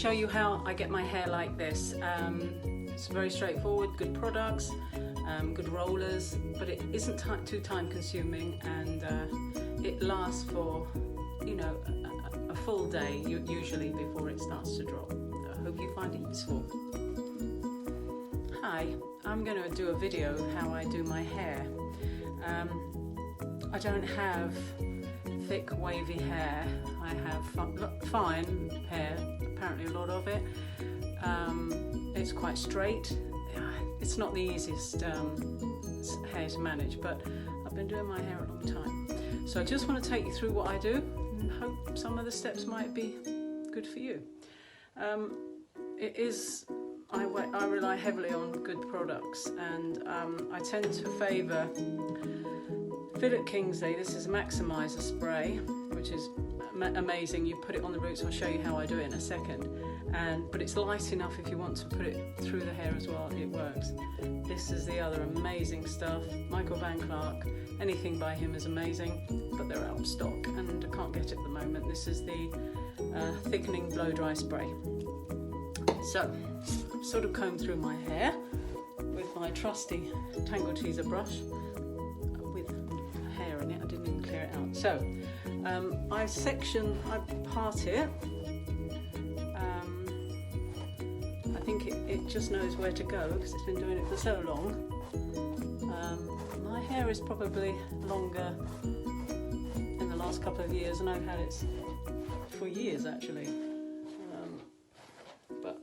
show you how I get my hair like this. It's very straightforward, good products, good rollers, but it isn't too time consuming, and it lasts for, you know, a full day usually before it starts to drop. So I hope you find it useful. Hi, I'm going to do a video of how I do my hair. I don't have thick wavy hair. I have fine hair, apparently a lot of it. It's quite straight. It's not the easiest hair to manage, but I've been doing my hair a long time. So I just want to take you through what I do and hope some of the steps might be good for you. I rely heavily on good products, and I tend to favour Phillip Kingsley. This is a maximizer spray, which is amazing. You put it on the roots. I'll show you how I do it in a second. But it's light enough if you want to put it through the hair as well. It works. This is the other amazing stuff. Michael Van Clark. Anything by him is amazing, but they're out of stock and I can't get it at the moment. This is the thickening blow dry spray. So I've sort of combed through my hair with my trusty Tangle Teaser brush with hair in it. I didn't even clear it out. So I part it. I think it just knows where to go because it's been doing it for so long. My hair is probably longer in the last couple of years, and I've had it for years actually. But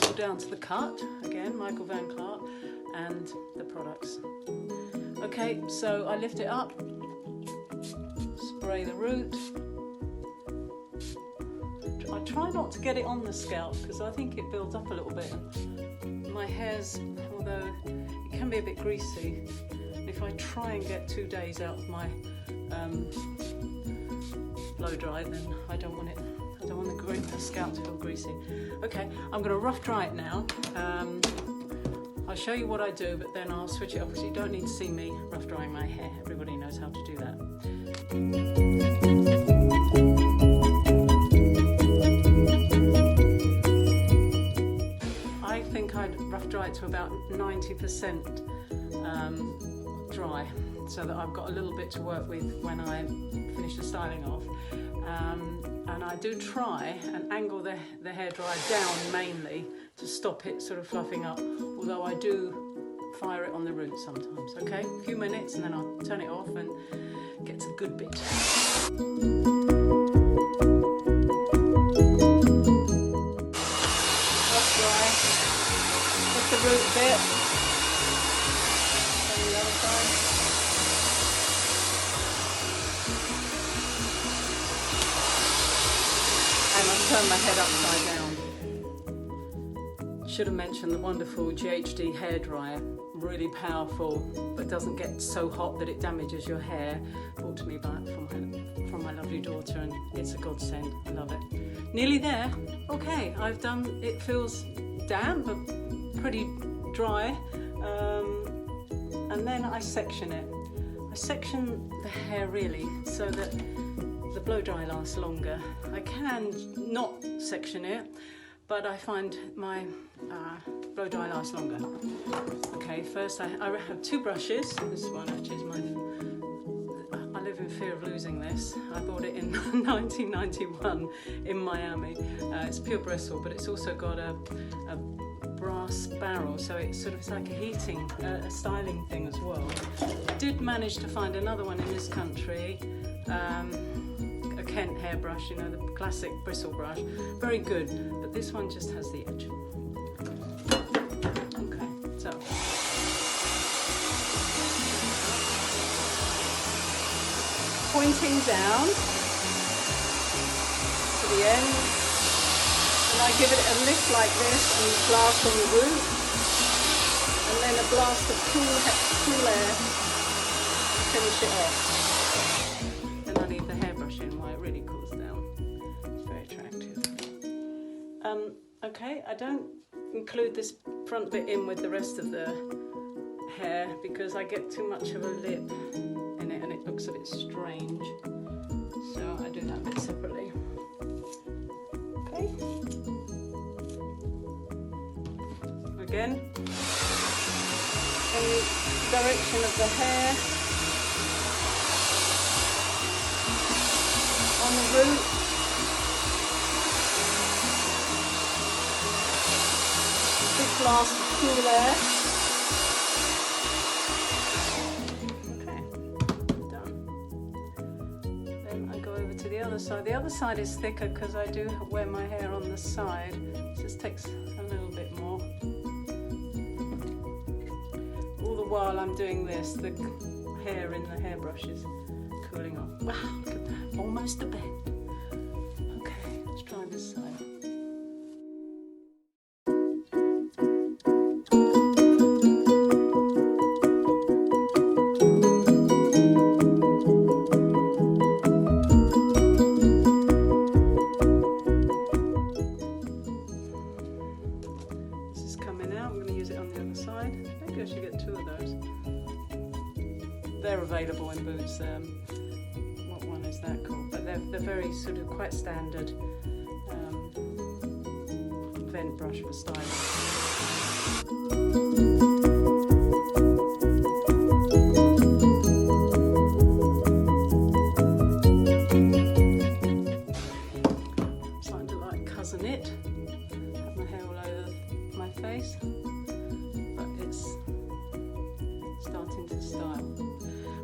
go down to the cut again, Michael Van Clark, and the products. Okay, so I lift it up, spray the root. I try not to get it on the scalp because I think it builds up a little bit. My hair's, although it can be a bit greasy, if I try and get 2 days out of my blow dry, then I don't want the scalp to feel greasy. Okay, I'm going to rough dry it now. I'll show you what I do, but then I'll switch it off because you don't need to see me rough drying my hair. Everybody knows how to do that. Rough dry it to about 90% dry, so that I've got a little bit to work with when I finish the styling off. And I do try and angle the hairdryer down mainly to stop it sort of fluffing up, although I do fire it on the roots sometimes. Okay, a few minutes and then I'll turn it off and get to the good bit. The root bit, and the other side. And I'll turn my head upside down. Should have mentioned the wonderful GHD hairdryer, really powerful, but doesn't get so hot that it damages your hair. Brought to me from my lovely daughter, and it's a godsend. I love it. Nearly there. Okay, I've done. It feels damp, but pretty dry, and then I section it. I section the hair really so that the blow dry lasts longer. I can not section it, but I find my blow dry lasts longer. Okay, first I have 2 brushes. This one actually is I live in fear of losing this. I bought it in 1991 in Miami. It's pure bristle, but it's also got a brass barrel, so it's like a styling thing as well. I did manage to find another one in this country, a Kent hairbrush, you know, the classic bristle brush, very good, but this one just has the edge. Okay, so pointing down to the end. And I give it a lift like this and blast on the root, and then a blast of cool air to finish it off. Then I leave the hairbrush in while it really cools down. It's very attractive. Okay, I don't include this front bit in with the rest of the hair because I get too much of a lip in it and it looks a bit strange. So I do that bit separately. Okay. again. In the direction of the hair. On the root. Big blast of cool air. Okay, done. Then I go over to the other side. The other side is thicker because I do wear my hair on the side. Just takes a little bit more. All the while I'm doing this, the hair in the hairbrush is cooling off. Wow, look at that. Almost a bend. Okay, let's try this side. This is coming out. I'm going to use it on the other side. Maybe I should get 2 of those. They're available in Boots. What one is that called? But they're very sort of quite standard vent brush for styling. I'm starting to like cousin it. Have my hair all over my face, but it's starting to style.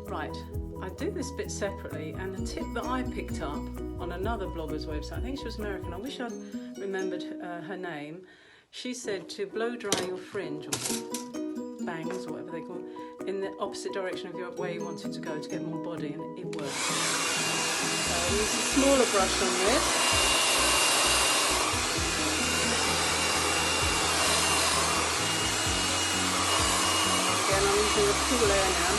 Right, I do this bit separately, and a tip that I picked up on another blogger's website, I think she was American, I wish I'd remembered her name. She said to blow dry your fringe, or bangs, or whatever they call it, in the opposite direction of where you want it to go to get more body, and it works. So I use a smaller brush on this. Again, I'm using the cool air now.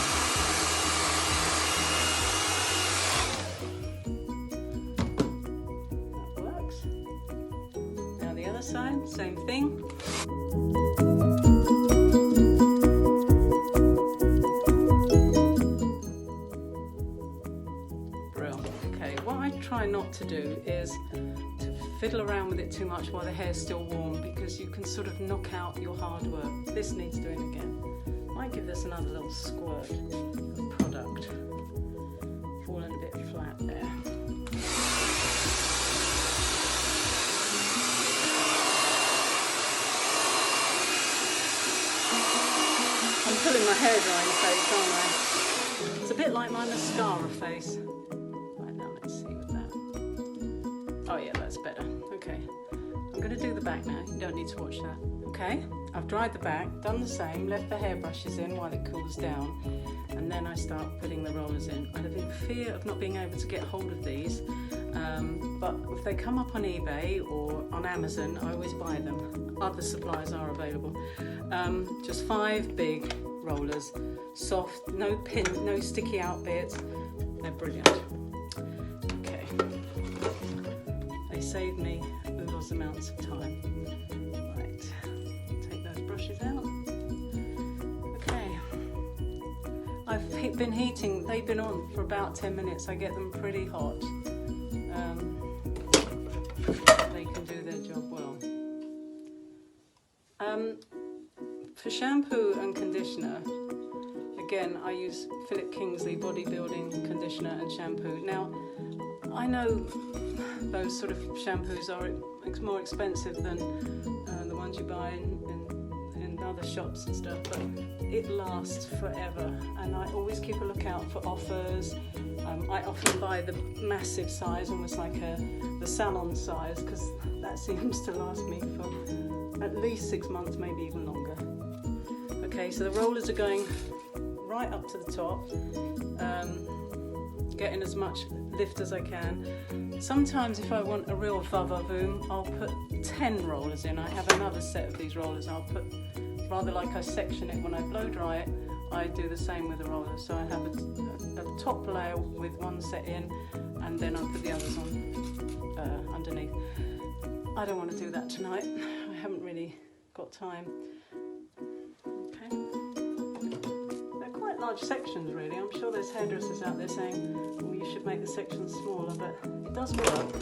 Side, same thing. Brilliant. Okay, what I try not to do is to fiddle around with it too much while the hair's still warm, because you can sort of knock out your hard work. This needs doing again. Might give this another little squirt of product. Falling a bit flat there. I'm pulling my hair drying face, aren't I? It's a bit like my mascara face. Right, now let's see with that. Oh yeah, that's better. Okay. I'm going to do the back now. You don't need to watch that. Okay, I've dried the back, done the same, left the hairbrushes in while it cools down, and then I start putting the rollers in. I have in fear of not being able to get hold of these, but if they come up on eBay or on Amazon, I always buy them. Other suppliers are available. Just 5 big rollers, soft, no pin, no sticky out bits. They're brilliant. Okay, they save me oodles amounts of time. Right, take those brushes out. Okay, I've been heating. They've been on for about 10 minutes. I get them pretty hot. They can do their job well. For shampoo and conditioner, again, I use Phillip Kingsley bodybuilding conditioner and shampoo. Now, I know those sort of shampoos are more expensive than the ones you buy in other shops and stuff, but it lasts forever, and I always keep a lookout for offers. I often buy the massive size, almost like the salon size, because that seems to last me for at least 6 months, maybe even longer. Okay, so the rollers are going right up to the top, getting as much lift as I can. Sometimes if I want a real va-va-voom, I'll put 10 rollers in. I have another set of these rollers. I'll put, rather like I section it when I blow dry it, I do the same with the rollers. So I have a top layer with one set in, and then I put the others on underneath. I don't want to do that tonight. I haven't really got time. Okay. They're quite large sections really. I'm sure there's hairdressers out there saying, well, you should make the sections smaller, but it does work.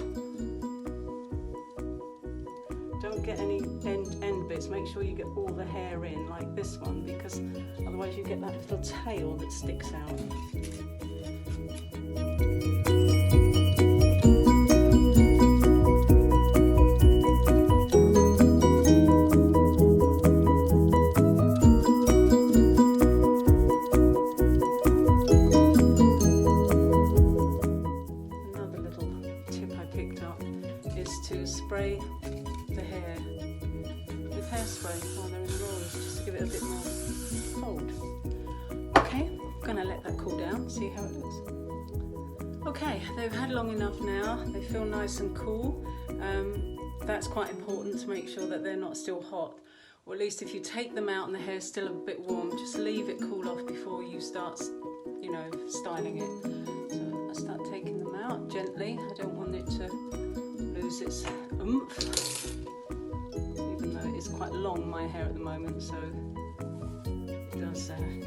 Don't get any end bits. Make sure you get all the hair in, like this one, because otherwise you get that little tail that sticks out. To spray the hair with hairspray while they're in the rollers, just to give it a bit more hold. Okay, I'm gonna let that cool down, see how it looks. Okay, they've had long enough now, they feel nice and cool. That's quite important to make sure that they're not still hot, or at least if you take them out and the hair's still a bit warm, just leave it cool off before you start, you know, styling it. So I start taking them out gently. I don't want it to lose its oomph, even though it is quite long, my hair at the moment, so it does it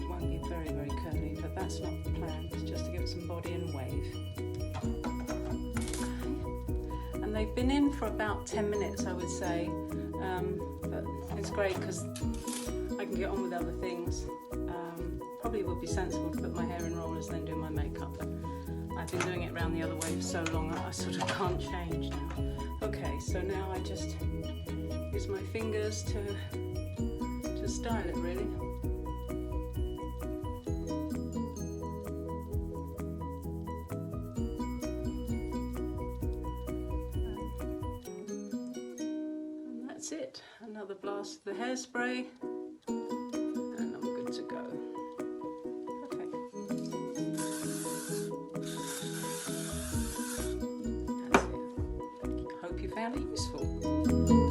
won't be very, very curly, but that's not the plan. It's just to give it some body and wave. Okay. And they've been in for about 10 minutes, I would say, but it's great because I can get on with other things. Probably would be sensible to put my hair in rollers then do my makeup, but I've been doing it around the other way for so long that I sort of can't change now. Okay, so now I just use my fingers to style it, really. And that's it. Another blast of the hairspray, and I'm good to go. Found it useful.